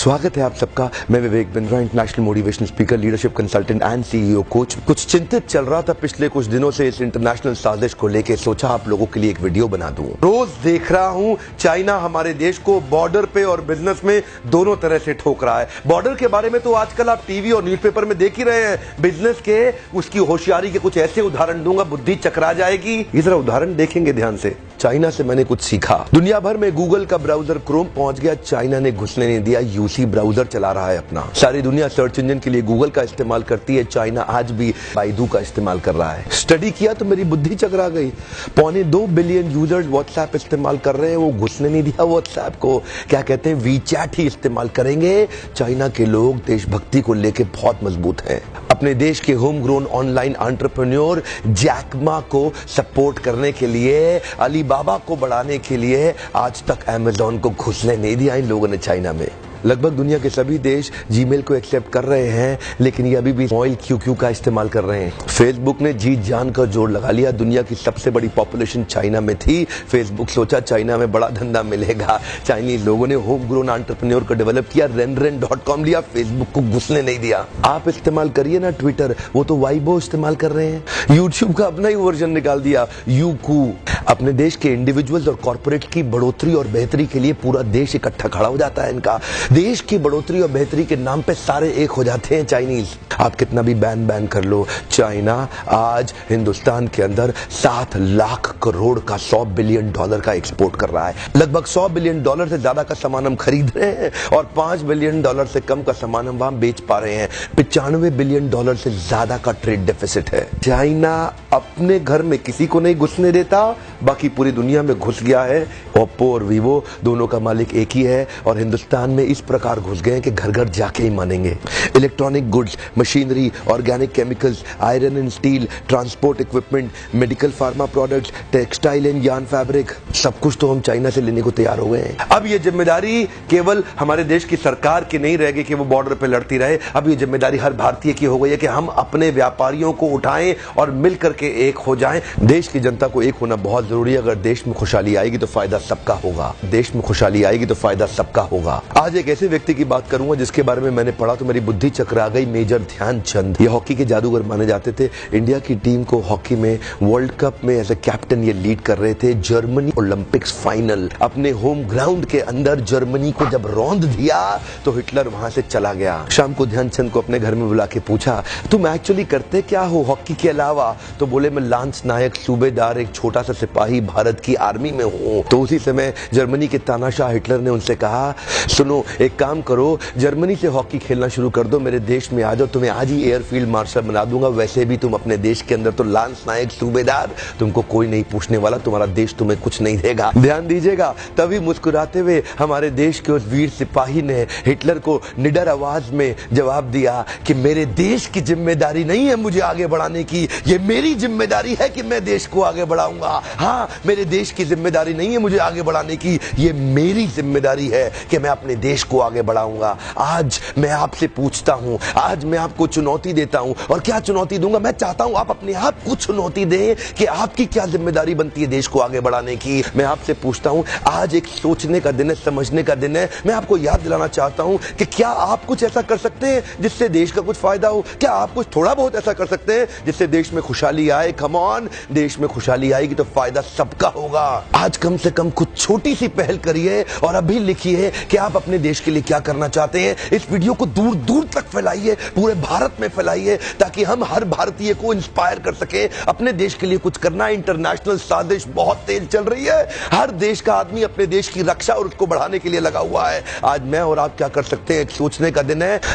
स्वागत है आप सबका। मैं Vivek Bindra, international motivational speaker, leadership consultant and CEO coach. कुछ चिंतित चल रहा था पिछले कुछ दिनों से इस इंटरनेशनल साजिश को लेके, सोचा आप लोगों के लिए एक वीडियो बना दूं। रोज देख रहा हूं चाइना हमारे देश को बॉर्डर पे और बिजनेस में दोनों तरह से ठोक रहा है। बॉर्डर के बारे में तो आजकल आप टीवी और न्यूज़पेपर में देख ही रहे हैं। बिजनेस के उसकी होशियारी के कुछ ऐसे उदाहरण दूंगा, बुद्धि चकरा जाएगी। ये जरा उदाहरण देखेंगे ध्यान से। चाइना से मैंने कुछ सीखा। दुनिया भर में गूगल का ब्राउजर क्रोम पहुंच गया, चाइना ने घुसने नहीं दिया। यूसी ब्राउजर चला रहा है अपना। सारी दुनिया सर्च इंजन के लिए गूगल का इस्तेमाल करती है, चाइना आज भी बाइडू का इस्तेमाल कर रहा है। स्टडी किया तो मेरी बुद्धि चकरा गई। 2.25 बिलियन यूजर्स व्हाट्सएप इस्तेमाल कर रहे हैं, वो घुसने नहीं दिया व्हाट्सएप को। क्या कहते हैं, वीचैट ही इस्तेमाल करेंगे। चाइना के लोग देशभक्ति को लेकर बहुत मजबूत हैं। अपने देश के home grown online entrepreneur Jack Ma को सपोर्ट करने के लिए, अलीबाबा को बढ़ाने के लिए आज तक अमेज़न को घुसने नहीं दिया इन लोगों ने चाइना में। लगभग दुनिया के सभी देश जीमेल को एक्सेप्ट कर रहे हैं, लेकिन ये अभी भी ऑयल क्यू का इस्तेमाल कर रहे हैं। फेसबुक ने जी जान का जोर लगा लिया। दुनिया की सबसे बड़ी पॉपुलेशन चाइना में थी। फेसबुक सोचा चाइना में बड़ा धंधा मिलेगा। चाइनीज लोगों ने होम ग्रोन एंटरप्रेन्योर को डेवलप किया, renren.com लिया, फेसबुक को घुसने नहीं दिया। आप इस्तेमाल करिए ना ट्विटर, वो तो वाइबो इस्तेमाल कर रहे हैं। यूट्यूब का अपना ही वर्जन निकाल दिया, यूकू। अपने देश के इंडिविजुअल्स और कॉर्पोरेट की बढ़ोतरी और बेहतरी के लिए पूरा देश इकट्ठा खड़ा हो जाता है इनका। देश की बढ़ोतरी और बेहतरी के नाम पे सारे एक हो जाते हैं चाइनीज। आप कितना भी बैन कर लो, चाइना आज हिंदुस्तान के अंदर 7 लाख करोड़ का $100 बिलियन का एक्सपोर्ट कर रहा है। लगभग $100 बिलियन से ज्यादा का सामान हम खरीद रहे हैं और $5 बिलियन से कम का सामान हम वहां बेच पा रहे हैं। $95 बिलियन से ज्यादा का ट्रेड डेफिसिट है। चाइना अपने घर में किसी को नहीं घुसने देता, बाकी पूरी दुनिया में घुस गया है। ओप्पो और वीवो दोनों का मालिक एक ही है और हिंदुस्तान में इस प्रकार घुस गए कि घर घर जाके ही मानेंगे। Electronic goods, machinery, organic chemicals, iron and steel, transport equipment, medical pharma products, textile and yarn fabric, सब कुछ तो हम चाइना से लेने को तैयार हो गए हैं। अब ये जिम्मेदारी केवल हमारे देश की सरकार की नहीं रहेगी कि वो बॉर्डर पे लड़ती रहे। अब ये जिम्मेदारी हर भारतीय की हो गई है कि हम अपने व्यापारियों को उठाएं और मिल करके एक हो जाएं। देश की जनता को एक होना बहुत जरूरी है। अगर देश में खुशहाली आएगी तो फायदा सबका होगा। देश में खुशहाली आएगी तो फायदा सबका होगा। आज एक ऐसे व्यक्ति की बात करूंगा जिसके बारे में मैंने पढ़ा तो मेरी बुद्धि चकरा गई। मेजर ध्यानचंद, ये हॉकी के जादूगर माने जाते थे। इंडिया की टीम को हॉकी में वर्ल्ड कप में एज ए कैप्टन ये लीड कर रहे थे। जर्मनी ओलंपिक्स फाइनल अपने होम ग्राउंड के अंदर जर्मनी को जब रौंद दिया तो हिटलर वहां से चला गया। शाम को ध्यानचंद को अपने घर में बुला के पूछा, तुम एक्चुअली करते क्या हो हॉकी के अलावा? तो बोले, मैं लांस नायक, सूबेदार, एक छोटा सा सिपाही भारत की आर्मी में हूं। तो उसी समय जर्मनी के तानाशाह हिटलर ने उनसे कहा, सुनो एक काम करो, जर्मनी से हॉकी खेलना शुरू कर दो, मेरे देश में आ जाओ, तुम्हें आज ही एयरफील्ड मार्शल बना दूंगा। वैसे भी तुम अपने देश के अंदर तो लांस नायक, सूबेदार, तुमको कोई नहीं पूछने वाला, तुम्हारा देश तुम्हें कुछ नहीं देगा। ध्यान दीजिएगा। तभी मुस्कुराते हुए हमारे देश के उस वीर सिपाही ने हिटलर को निडर आवाज में जवाब दिया कि मेरे देश की जिम्मेदारी नहीं है मुझे आगे बढ़ाने की, ये मेरी जिम्मेदारी है कि मैं देश को आगे बढ़ाऊंगा। हाँ, मेरे देश की जिम्मेदारी नहीं है मुझे आगे बढ़ाने की, ये मेरी जिम्मेदारी है कि मैं अपने देश को आगे बढ़ाऊंगा। आज मैं आपसे पूछता हूं, आज मैं आपको चुनौती देता हूं। और क्या चुनौती दूंगा? मैं चाहता हूं आप अपने आप को चुनौती दें कि आपकी क्या जिम्मेदारी बनती है देश को आगे बढ़ाने की। मैं आपसे पूछता हूं, आज एक सोचने का दिन है, समझने का दिन है। मैं आपको याद दिलाना चाहता हूं कि क्या आप कुछ ऐसा कर सकते हैं जिससे देश का कुछ फायदा हो? क्या आप कुछ थोड़ा बहुत ऐसा कर सकते हैं जिससे देश में खुशहाली आए? कम ऑन, देश में खुशहाली आएगी तो फायदा सबका होगा। आज कम से कम कुछ छोटी सी पहल करिए और अभी लिखिए कि आप अपने देश के लिए क्या करना चाहते हैं। इस वीडियो को दूर दूर तक फैलाइए, पूरे भारत में फैलाइए, ताकि हम हर भारतीय को इंस्पायर कर सके अपने देश के लिए कुछ करना। इंटरनेशनल साजिश बहुत तेज चल रही है। हर देश का आदमी अपने देश की रक्षा और उसको बढ़ाने के लिए लगा हुआ है। आज मैं और आप क्या कर सकते हैं, एक सोचने का दिन है।